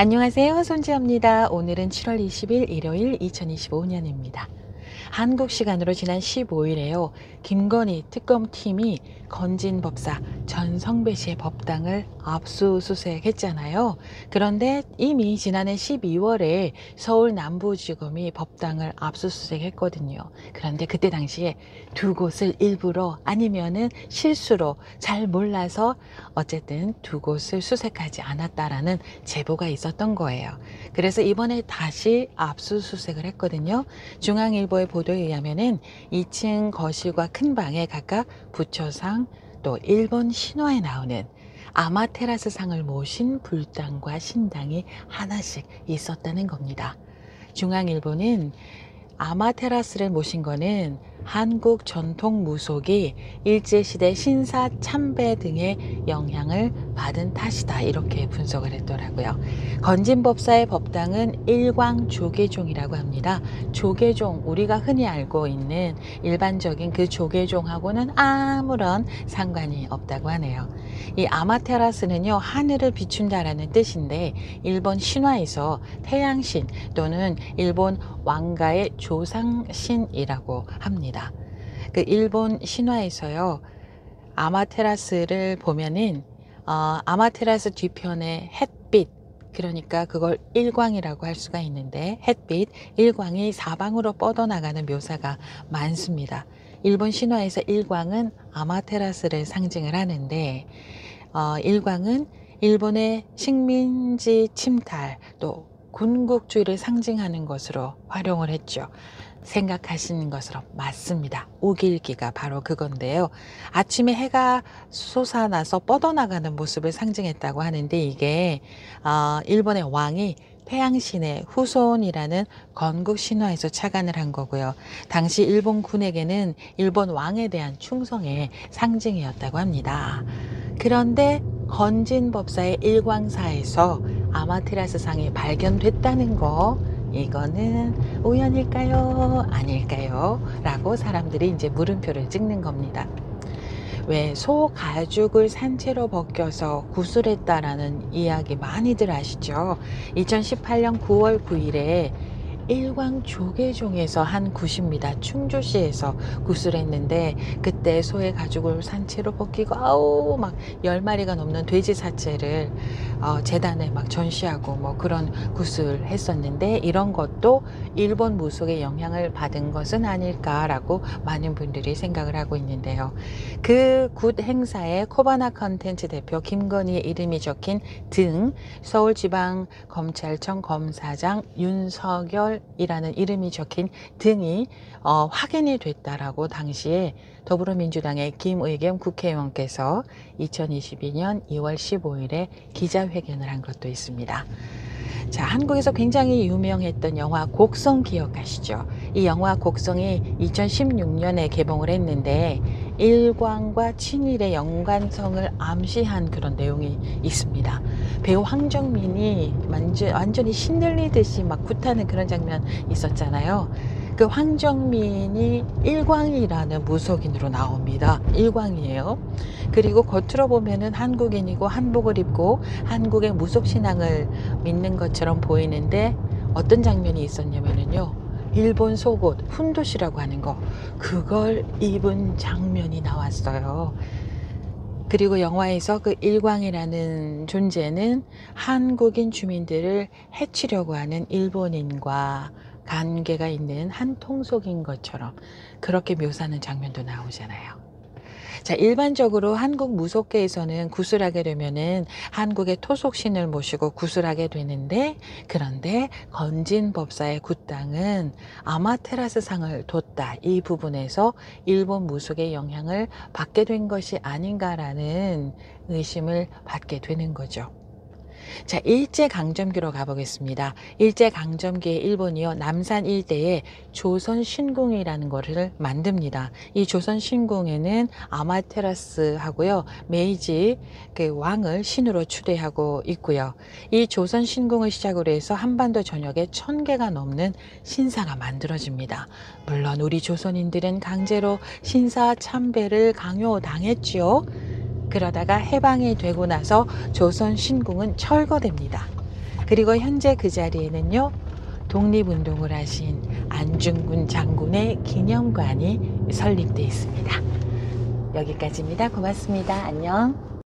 안녕하세요. 손지아입니다. 오늘은 7월 20일 일요일 2025년입니다. 한국 시간으로 지난 15일에요. 김건희 특검팀이 건진 법사 전성배 씨의 법당을 압수수색했잖아요. 그런데 이미 지난해 12월에 서울 남부지검이 법당을 압수수색했거든요. 그런데 그때 당시에 두 곳을 일부러 아니면은 실수로 잘 몰라서 어쨌든 두 곳을 수색하지 않았다라는 제보가 있었던 거예요. 그래서 이번에 다시 압수수색을 했거든요. 중앙일보의 보도에 의하면은 2층 거실과 큰 방에 각각 부처상 또 일본 신화에 나오는 아마테라스 상을 모신 불당과 신당이 하나씩 있었다는 겁니다. 중앙일보는 아마테라스를 모신 거는 한국 전통 무속이 일제시대 신사 참배 등의 영향을 받은 탓이다, 이렇게 분석을 했더라고요. 건진법사의 법당은 일광 조계종이라고 합니다. 조계종, 우리가 흔히 알고 있는 일반적인 그 조계종하고는 아무런 상관이 없다고 하네요. 이 아마테라스는요, 하늘을 비춘다라는 뜻인데 일본 신화에서 태양신 또는 일본 왕가의 조상신이라고 합니다. 그 일본 신화에서요, 아마테라스를 보면은 아마테라스 뒤편에 햇빛, 그러니까 그걸 일광이라고 할 수가 있는데, 햇빛, 일광이 사방으로 뻗어나가는 묘사가 많습니다. 일본 신화에서 일광은 아마테라스를 상징을 하는데, 일광은 일본의 식민지 침탈 또 군국주의를 상징하는 것으로 활용을 했죠. 생각하시는 것으로 맞습니다. 우길기가 바로 그건데요. 아침에 해가 솟아나서 뻗어나가는 모습을 상징했다고 하는데, 이게 일본의 왕이 태양신의 후손이라는 건국 신화에서 착안을 한 거고요. 당시 일본 군에게는 일본 왕에 대한 충성의 상징이었다고 합니다. 그런데 건진법사의 일광사에서 아마테라스 상이 발견됐다는 거, 이거는 우연일까요? 아닐까요? 라고 사람들이 이제 물음표를 찍는 겁니다. 왜 소 가죽을 산채로 벗겨서 구슬했다라는 이야기 많이들 아시죠? 2018년 9월 9일에 일광 조계종에서 한 굿입니다. 충주시에서 굿을 했는데, 그때 소의 가죽을 산채로 벗기고 아우 막 10마리가 넘는 돼지 사체를 재단에 막 전시하고 뭐 그런 굿을 했었는데, 이런 것도 일본 무속의 영향을 받은 것은 아닐까라고 많은 분들이 생각을 하고 있는데요. 그 굿 행사에 코바나 컨텐츠 대표 김건희의 이름이 적힌 등, 서울지방검찰청 검사장 윤석열이라는 이름이 적힌 등이 확인이 됐다라고 당시에 더불어민주당의 김의겸 국회의원께서 2022년 2월 15일에 기자회견을 한 것도 있습니다. 자, 한국에서 굉장히 유명했던 영화 곡성 기억하시죠? 이 영화 곡성이 2016년에 개봉을 했는데 일광과 친일의 연관성을 암시한 그런 내용이 있습니다. 배우 황정민이 완전히 신들리듯이 막 굿하는 그런 장면 있었잖아요. 그 황정민이 일광이라는 무속인으로 나옵니다. 일광이에요. 그리고 겉으로 보면은 한국인이고 한복을 입고 한국의 무속신앙을 믿는 것처럼 보이는데, 어떤 장면이 있었냐면요, 일본 속옷 훈도시라고 하는 거, 그걸 입은 장면이 나왔어요. 그리고 영화에서 그 일광이라는 존재는 한국인 주민들을 해치려고 하는 일본인과 관계가 있는 한 통속인 것처럼 그렇게 묘사하는 장면도 나오잖아요. 자, 일반적으로 한국 무속계에서는 구슬하게 되면은 한국의 토속신을 모시고 구슬하게 되는데, 그런데 건진법사의 굿당은 아마테라스 상을 뒀다, 이 부분에서 일본 무속의 영향을 받게 된 것이 아닌가라는 의심을 받게 되는 거죠. 자, 일제강점기로 가보겠습니다. 일제강점기에 일본이요, 남산 일대에 조선신궁이라는 것을 만듭니다. 이 조선신궁에는 아마테라스 하고요, 메이지 그 왕을 신으로 추대하고 있고요. 이 조선신궁을 시작으로 해서 한반도 전역에 1000개가 넘는 신사가 만들어집니다. 물론 우리 조선인들은 강제로 신사 참배를 강요당했지요. 그러다가 해방이 되고 나서 조선 신궁은 철거됩니다. 그리고 현재 그 자리에는요, 독립운동을 하신 안중근 장군의 기념관이 설립되어 있습니다. 여기까지입니다. 고맙습니다. 안녕.